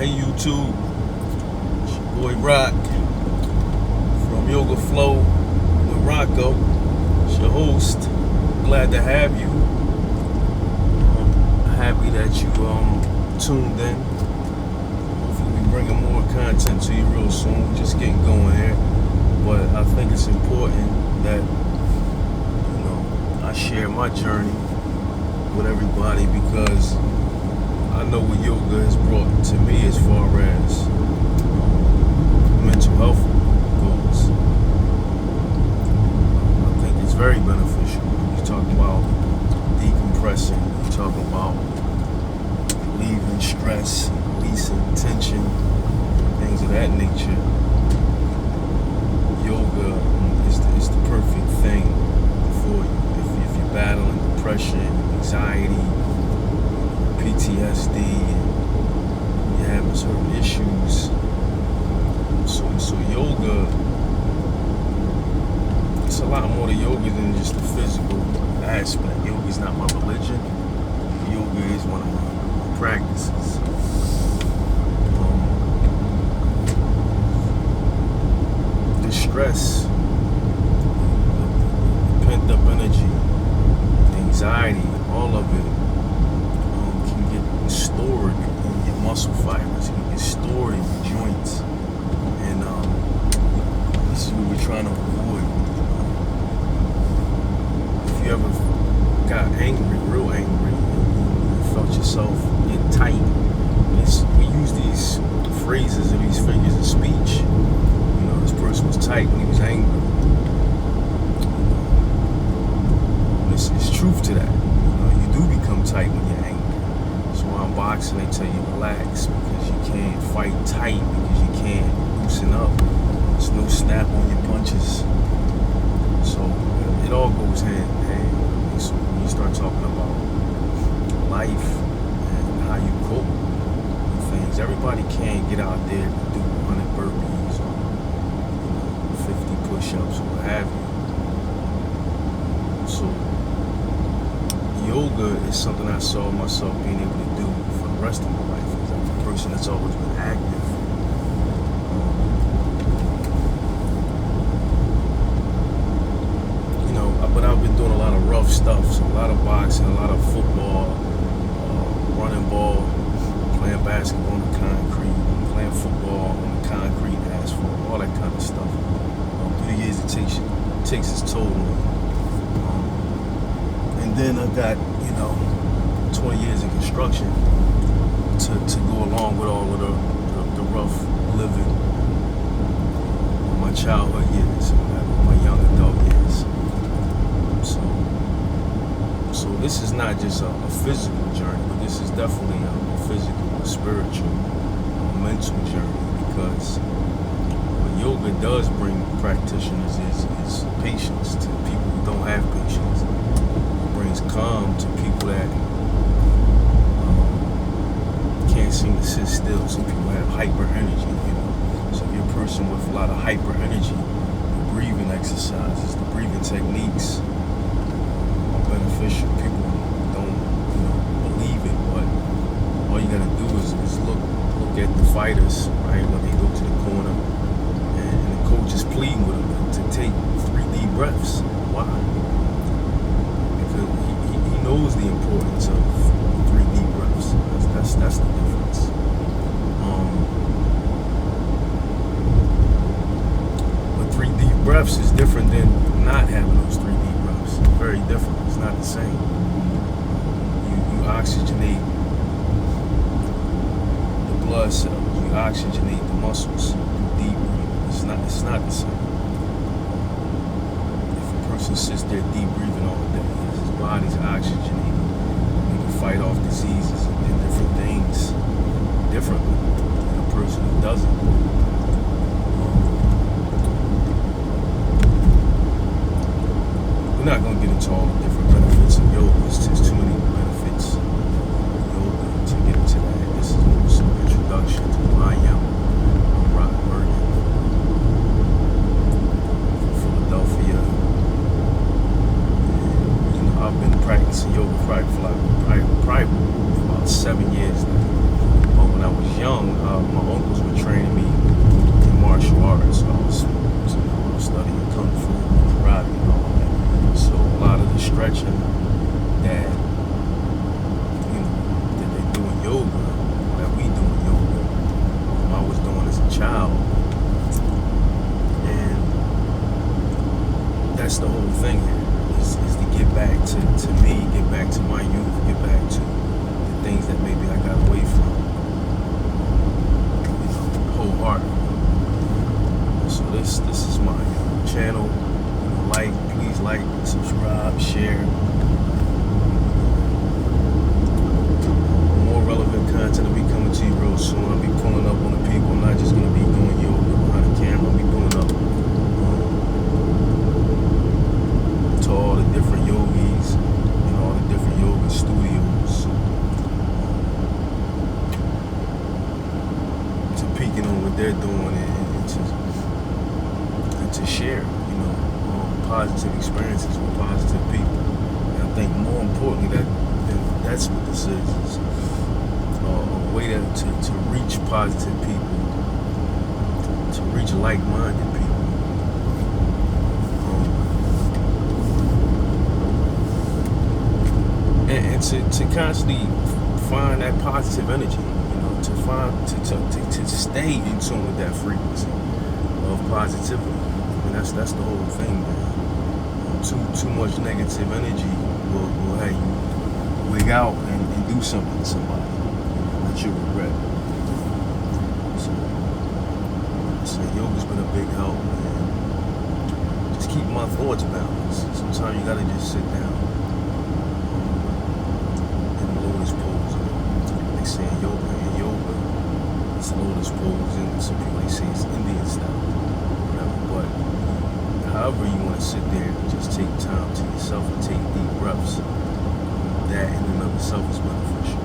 Hey YouTube, it's your boy Rock from Yoga Flow with Rocco. It's your host. Glad to have you. Happy that you tuned in. Hopefully we bringing more content to you real soon. We're just getting going here, but I think it's important that I share my journey with everybody because I know what yoga has brought to me as far as mental health goes. I think it's very beneficial. You talk about decompressing, you talk about relieving stress, releasing tension, things of that nature. Yoga is the perfect thing for you. If you're battling depression, anxiety, PTSD, and you're having certain issues. So yoga, it's a lot more to yoga than just the physical aspect. Yoga is not my religion. Yoga is one of my practices. The stress, the pent-up energy, the anxiety, all of it stored in your muscle fibers, it can get stored in your joints, and this is what we're trying to avoid. If you ever got angry, real angry, and you felt yourself get tight, we use these phrases or these figures of speech. This person was tight when he was angry. It's truth to that. You do become tight when you're angry. In boxing, they tell you relax because you can't fight tight, because you can't loosen up. There's no snap on your punches. So it all goes hand in hand. So when you start talking about life and how you cope with things, everybody can't get out there and do 100 burpees or 50 push-ups or what have you. So yoga is something I saw myself being able to do for the rest of my life. I'm a person that's always been active. But I've been doing a lot of rough stuff. So a lot of boxing, a lot of football, running ball, playing basketball on the concrete, playing football on the concrete, asphalt, all that kind of stuff. Through the years, it takes its toll on me. And then I got, 20 years in construction to go along with all of the rough living, my childhood years, my young adult years. So this is not just a physical journey, but this is definitely a physical, a spiritual, a mental journey, because what yoga does bring practitioners is patience to people who don't have patience. It brings calm to people that can't seem to sit still. Some people have hyper energy, So if you're a person with a lot of hyper energy, the breathing exercises, the breathing techniques are beneficial. People don't, believe it, but all you gotta do is look at the fighters, right? When they go to the corner and the coach is pleading with them to take 3 deep breaths. Why? Because he knows the importance of 3 deep breaths. That's the difference. But 3 deep breaths is different than not having those 3 deep breaths. It's very different. It's not the same. You oxygenate the blood cells. You oxygenate the muscles. Deep breathing. It's not the same. If a person sits there deep breathing all day, his body's oxygenated. He can fight off diseases and different things differently than a person who doesn't. We're not going to get into all the different benefits of yoga. There's too many benefits of yoga to get into that. This is also an introduction to who I am. I'm Rock Bergen from Philadelphia. And, I've been practicing yoga probably for about 7 years now. But when I was young, they're doing and to share, positive experiences with positive people. And I think more importantly, that's what this is a way to reach positive people, to reach like-minded people. And to constantly find that positive energy, to stay in tune with that frequency of positivity. I mean, that's the whole thing, man. Too much negative energy will have you wig out and do something to somebody that you regret. So yoga's been a big help, man. Just keep my thoughts balanced. Sometimes you gotta just sit down in the lotus pose. They say in yoga, it's lotus pose, and some people they say it's Indian style, whatever. But however you want to sit there, just take time to yourself and take deep breaths. That in and of itself is beneficial.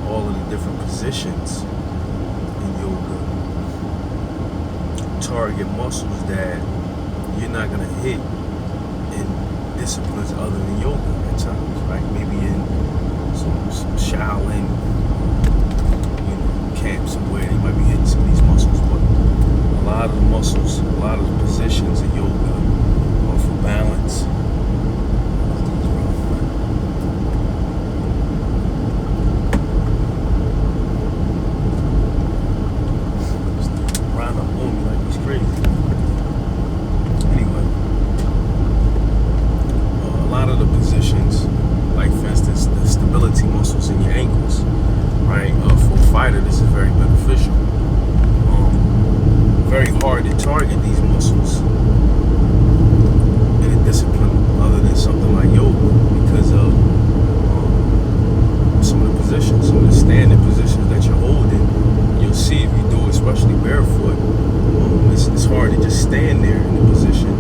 All of the different positions in yoga target muscles that you're not going to hit in disciplines other than yoga at times, right? Maybe in some Shaolin, camps somewhere, they might be hitting some of these muscles, but a lot of the muscles, a lot of the positions in yoga are for balance. Round up on me like he's crazy. Anyway, a lot of the positions, like for instance, the stability muscles in your ankles, right? For a fighter, this is very beneficial. Very hard to target these muscles in a discipline other than something like yoga because of some of the positions, some of the standing positions that you're holding. You'll see if you do, especially barefoot, it's hard to just stand there in the position.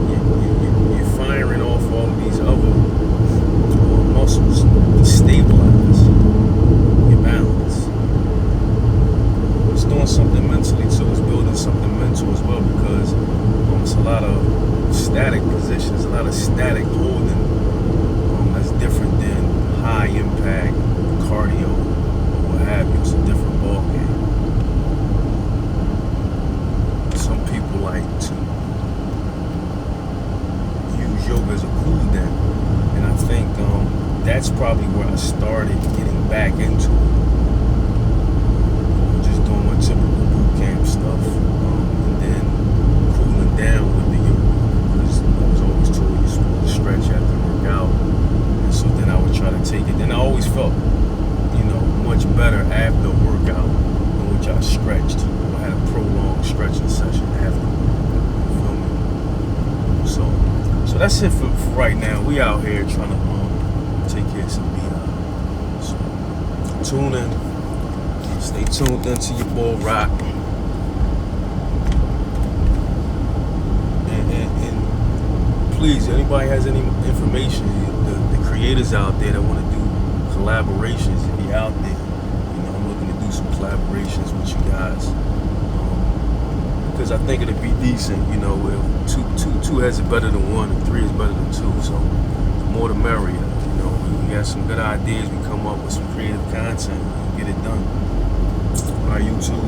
You're firing off all of these other muscles to stabilize your balance. It's doing something mentally too. It's building something mental as well because it's a lot of static positions, a lot of static holding. That's different than high impact cardio or what have you. It's a different ball game. Some people like to use yoga as a cool down, and I think that's probably where I started getting back into it. Doing my typical boot camp stuff, and then cooling down with the yoga. Because I was always told you're supposed to stretch after work out, and so then I would try to take it. Then I always felt, much better after a workout in which I stretched. I had a prolonged stretching session after. You feel me? So that's it for right now. We out here trying to take care of some BI. So tune in. Stay tuned into your boy Rock. And please, anybody has any information, the creators out there that want to do collaborations, if you're out there, I'm looking to do some collaborations with you guys. Because I think it'd be decent, if two heads are better than one and three is better than two. So the more the merrier. We got some good ideas, we come up with some creative content, and get it done. All right, YouTube.